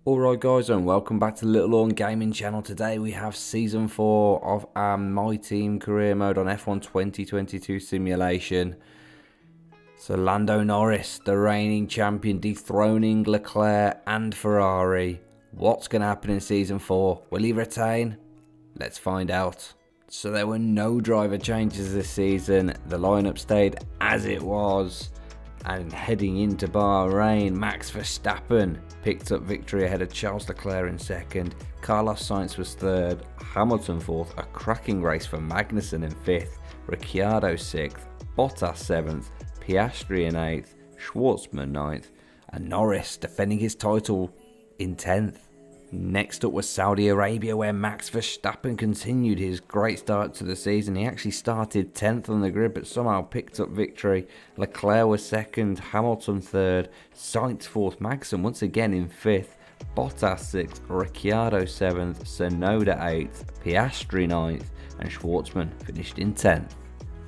Alright guys, and welcome back to the Little Horn Gaming channel. Today we have Season 4 of our My Team career mode on F1 2022 simulation. So Lando Norris, the reigning champion, dethroning Leclerc and Ferrari. What's going to happen in Season 4? Will he retain? Let's find out. So there were no driver changes this season. The lineup stayed as it was. And heading into Bahrain, Max Verstappen picked up victory ahead of Charles Leclerc in second. Carlos Sainz was third, Hamilton fourth, a cracking race for Magnussen in fifth, Ricciardo sixth, Bottas seventh, Piastri in eighth, Schwartzman ninth, and Norris defending his title in 10th. Next up was Saudi Arabia, where Max Verstappen continued his great start to the season. He actually started 10th on the grid, but somehow picked up victory. Leclerc was second, Hamilton third, Sainz fourth, Magnussen once again in fifth, Bottas sixth, Ricciardo 7th, Tsunoda 8th, Piastri 9th, and Schwartzman finished in 10th.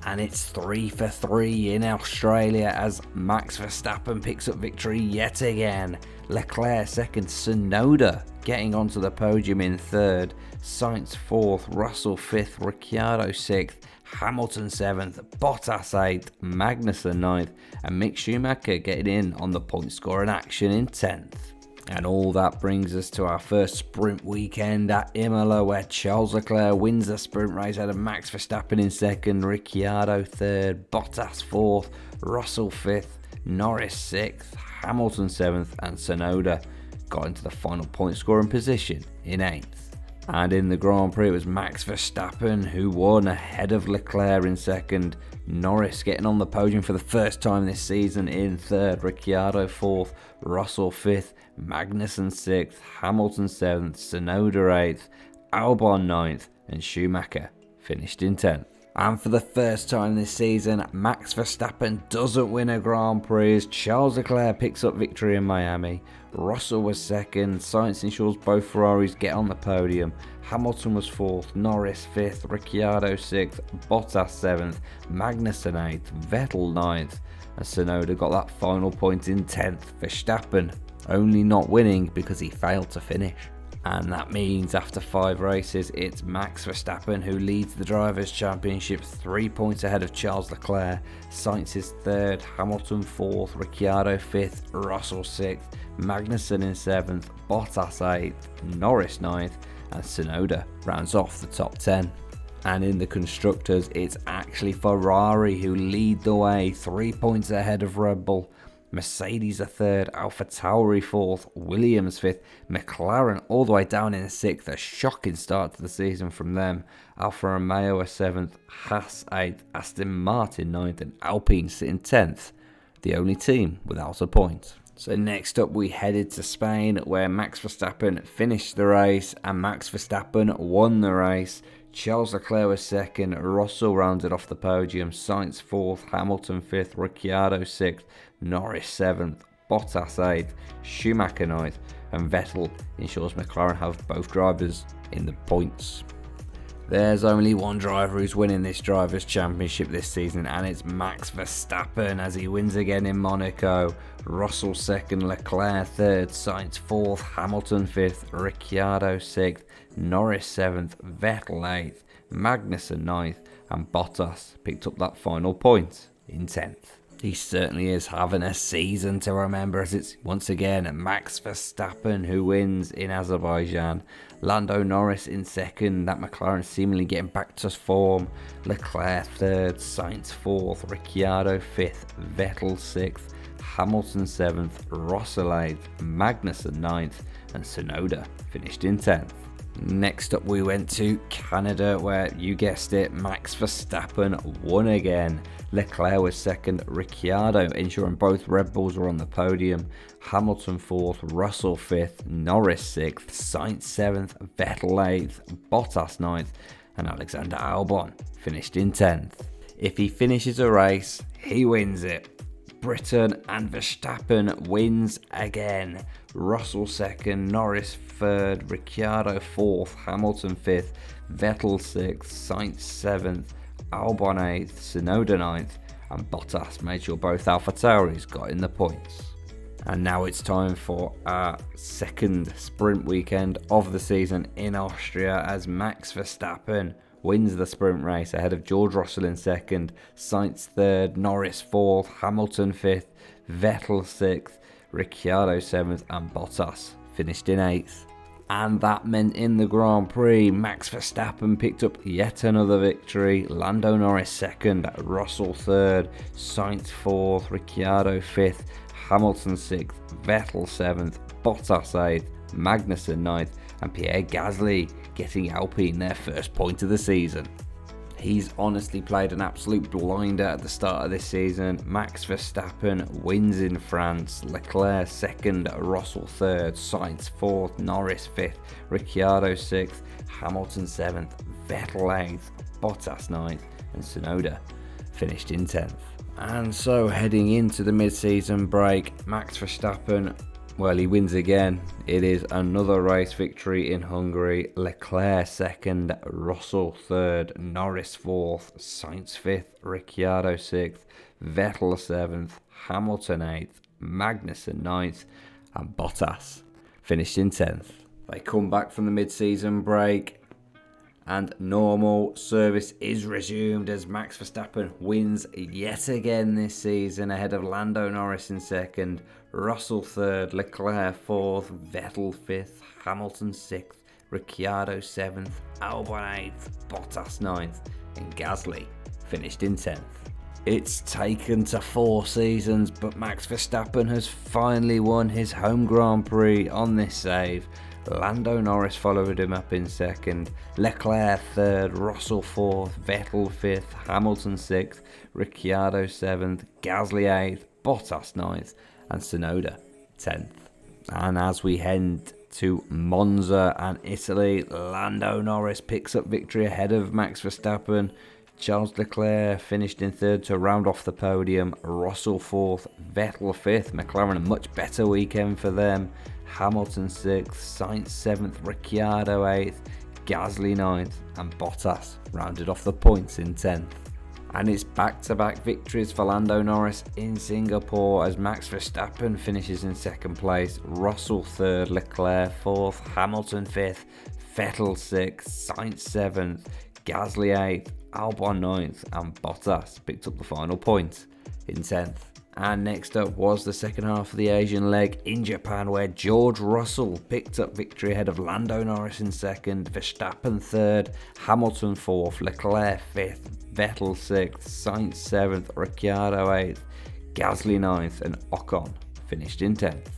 And it's 3 for 3 in Australia as Max Verstappen picks up victory yet again. Leclerc second, Tsunoda getting onto the podium in third, Sainz fourth, Russell fifth, Ricciardo sixth, Hamilton 7th, Bottas 8th, Magnussen 9th, and Mick Schumacher getting in on the point scoring action in 10th. And all that brings us to our first sprint weekend at Imola, where Charles Leclerc wins the sprint race out of Max Verstappen in second, Ricciardo third, Bottas fourth, Russell fifth, Norris sixth, Hamilton 7th, and Tsunoda got into the final point scoring position in 8th. And in the Grand Prix, it was Max Verstappen who won ahead of Leclerc in second, Norris getting on the podium for the first time this season in third, Ricciardo fourth, Russell fifth, Magnussen sixth, Hamilton 7th, Tsunoda 8th, Albon 9th, and Schumacher finished in 10th. And for the first time this season, Max Verstappen doesn't win a Grand Prix. Charles Leclerc picks up victory in Miami. Russell was second. Sainz ensures both Ferraris get on the podium. Hamilton was fourth. Norris fifth. Ricciardo sixth. Bottas 7th. Magnussen 8th. Vettel 9th. And Tsunoda got that final point in 10th. Verstappen only not winning because he failed to finish. And that means after 5 races, it's Max Verstappen who leads the Drivers' Championship 3 points ahead of Charles Leclerc. Sainz is 3rd, Hamilton 4th, Ricciardo 5th, Russell 6th, Magnussen in 7th, Bottas 8th, Norris 9th, and Tsunoda rounds off the top 10. And in the Constructors, it's actually Ferrari who lead the way 3 points ahead of Red Bull. Mercedes are 3rd, AlphaTauri 4th, Williams 5th, McLaren all the way down in 6th, a shocking start to the season from them. Alfa Romeo are 7th, Haas 8th, Aston Martin 9th, and Alpine sitting 10th, the only team without a point. So next up we headed to Spain, where Max Verstappen finished the race and Max Verstappen won the race. Charles Leclerc was 2nd, Russell rounded off the podium, Sainz 4th, Hamilton 5th, Ricciardo 6th, Norris 7th, Bottas 8th, Schumacher 9th, and Vettel ensures McLaren have both drivers in the points. There's only one driver who's winning this Drivers' Championship this season, and it's Max Verstappen as he wins again in Monaco. Russell 2nd, Leclerc 3rd, Sainz 4th, Hamilton 5th, Ricciardo 6th, Norris 7th, Vettel 8th, Magnussen 9th, and Bottas picked up that final point in 10th. He certainly is having a season to remember, as it's once again Max Verstappen who wins in Azerbaijan. Lando Norris in 2nd, that McLaren seemingly getting back to form. Leclerc 3rd, Sainz 4th, Ricciardo 5th, Vettel 6th, Hamilton 7th, Russell 8th, Magnussen 9th, and Tsunoda finished in 10th. Next up we went to Canada, where you guessed it, Max Verstappen won again. Leclerc was 2nd, Ricciardo ensuring both Red Bulls were on the podium, Hamilton 4th, Russell 5th, Norris 6th, Sainz 7th, Vettel 8th, Bottas 9th, and Alexander Albon finished in 10th. If he finishes a race, he wins it. Britain and Verstappen wins again. Russell 2nd, Norris 3rd, Ricciardo 4th, Hamilton 5th, Vettel 6th, Sainz 7th, Albon 8th, Tsunoda 9th, and Bottas made sure both AlphaTauris got in the points. And now it's time for our second sprint weekend of the season in Austria, as Max Verstappen wins the sprint race ahead of George Russell in second, Sainz third, Norris fourth, Hamilton fifth, Vettel sixth, Ricciardo seventh, and Bottas finished in eighth. And that meant in the Grand Prix, Max Verstappen picked up yet another victory. Lando Norris second, Russell third, Sainz fourth, Ricciardo fifth, Hamilton sixth, Vettel seventh, Bottas eighth, Magnussen ninth, and Pierre Gasly getting Alpine their first point of the season. He's honestly played an absolute blinder at the start of this season. Max Verstappen wins in France, Leclerc second, Russell third, Sainz fourth, Norris fifth, Ricciardo sixth, Hamilton seventh, Vettel eighth, Bottas ninth, and Tsunoda finished in 10th. And so heading into the mid-season break, Max Verstappen, well, he wins again. It is another race victory in Hungary. Leclerc second, Russell third, Norris fourth, Sainz fifth, Ricciardo sixth, Vettel seventh, Hamilton eighth, Magnussen ninth, and Bottas finished in 10th. They come back from the mid-season break, and normal service is resumed as Max Verstappen wins yet again this season ahead of Lando Norris in second, Russell third, Leclerc fourth, Vettel fifth, Hamilton sixth, Ricciardo seventh, Albon eighth, Bottas ninth, and Gasly finished in 10th. It's taken to 4 seasons, but Max Verstappen has finally won his home Grand Prix on this save. Lando Norris followed him up in second, Leclerc third, Russell fourth, Vettel fifth, Hamilton sixth, Ricciardo seventh, Gasly eighth, Bottas ninth, and Tsunoda 10th. And as we head to Monza and Italy, Lando Norris picks up victory ahead of Max Verstappen. Charles Leclerc finished in third to round off the podium, Russell fourth, Vettel fifth, McLaren a much better weekend for them, Hamilton sixth, Sainz seventh, Ricciardo eighth, Gasly ninth, and Bottas rounded off the points in 10th. And it's back-to-back victories for Lando Norris in Singapore as Max Verstappen finishes in second place, Russell third, Leclerc fourth, Hamilton fifth, Vettel sixth, Sainz seventh, Gasly eighth, Albon ninth, and Bottas picked up the final point in 10th. And next up was the second half of the Asian leg in Japan, where George Russell picked up victory ahead of Lando Norris in second, Verstappen third, Hamilton fourth, Leclerc fifth, Vettel sixth, Sainz seventh, Ricciardo eighth, Gasly ninth, and Ocon finished in 10th.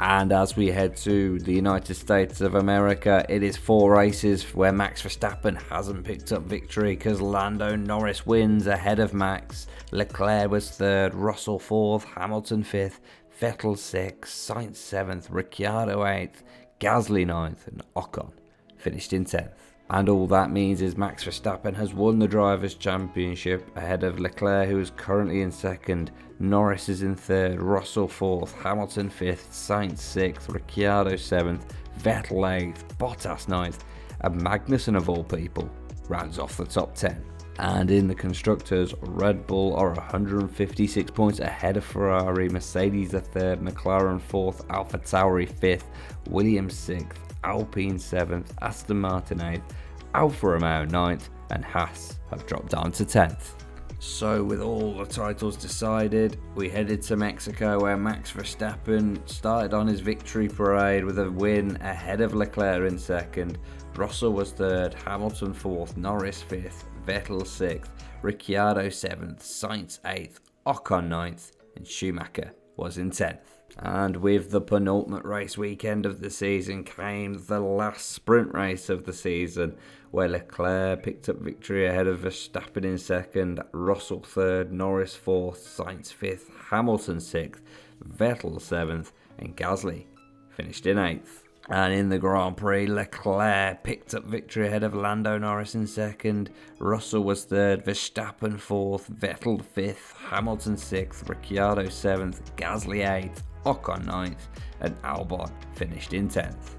And as we head to the United States of America, it is 4 races where Max Verstappen hasn't picked up victory because Lando Norris wins ahead of Max. Leclerc was third, Russell fourth, Hamilton fifth, Vettel sixth, Sainz seventh, Ricciardo eighth, Gasly ninth, and Ocon finished in 10th. And all that means is Max Verstappen has won the Drivers' Championship ahead of Leclerc, who is currently in second, Norris is in third, Russell fourth, Hamilton fifth, Sainz sixth, Ricciardo seventh, Vettel eighth, Bottas ninth, and Magnussen of all people rounds off the top 10. And in the Constructors, Red Bull are 156 points ahead of Ferrari, Mercedes are third, McLaren fourth, AlphaTauri fifth, Williams sixth, Alpine 7th, Aston Martin 8th, Alfa Romeo 9th, and Haas have dropped down to 10th. So with all the titles decided, we headed to Mexico, where Max Verstappen started on his victory parade with a win ahead of Leclerc in second, Russell was third, Hamilton fourth, Norris fifth, Vettel sixth, Ricciardo 7th, Sainz 8th, Ocon 9th, and Schumacher was in 10th. And with the penultimate race weekend of the season came the last sprint race of the season, where Leclerc picked up victory ahead of Verstappen in second, Russell third, Norris fourth, Sainz fifth, Hamilton sixth, Vettel seventh, and Gasly finished in 8th. And in the Grand Prix, Leclerc picked up victory ahead of Lando Norris in second, Russell was third, Verstappen fourth, Vettel fifth, Hamilton sixth, Ricciardo seventh, Gasly eighth, Ocon ninth, and Albon finished in 10th.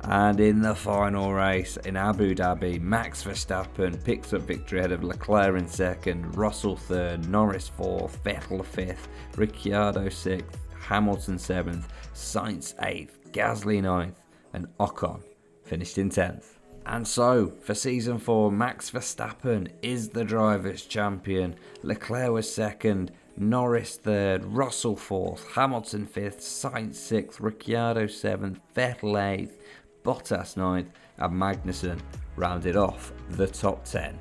And in the final race in Abu Dhabi, Max Verstappen picked up victory ahead of Leclerc in second, Russell third, Norris fourth, Vettel fifth, Ricciardo sixth, Hamilton 7th, Sainz 8th, Gasly 9th, and Ocon finished in 10th. And so, for Season 4, Max Verstappen is the Drivers' Champion. Leclerc was 2nd, Norris 3rd, Russell 4th, Hamilton 5th, Sainz 6th, Ricciardo 7th, Vettel 8th, Bottas 9th, and Magnussen rounded off the top 10.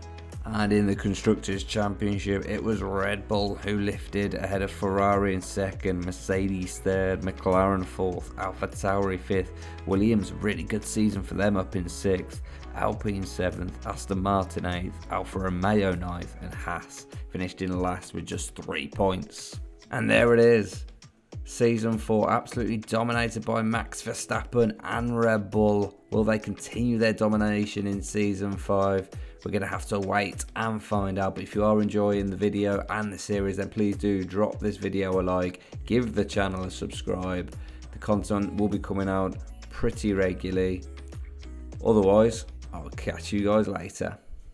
And in the Constructors' Championship, it was Red Bull who lifted ahead of Ferrari in 2nd, Mercedes 3rd, McLaren 4th, AlphaTauri 5th, Williams, really good season for them, up in 6th, Alpine 7th, Aston Martin 8th, Alfa Romeo 9th, and Haas finished in last with just 3 points. And there it is. Season 4 absolutely dominated by Max Verstappen and Red Bull. Will they continue their domination in Season 5? We're going to have to wait and find out. But if you are enjoying the video and the series, then please do drop this video a like, give the channel a subscribe. The content will be coming out pretty regularly. Otherwise, I'll catch you guys later.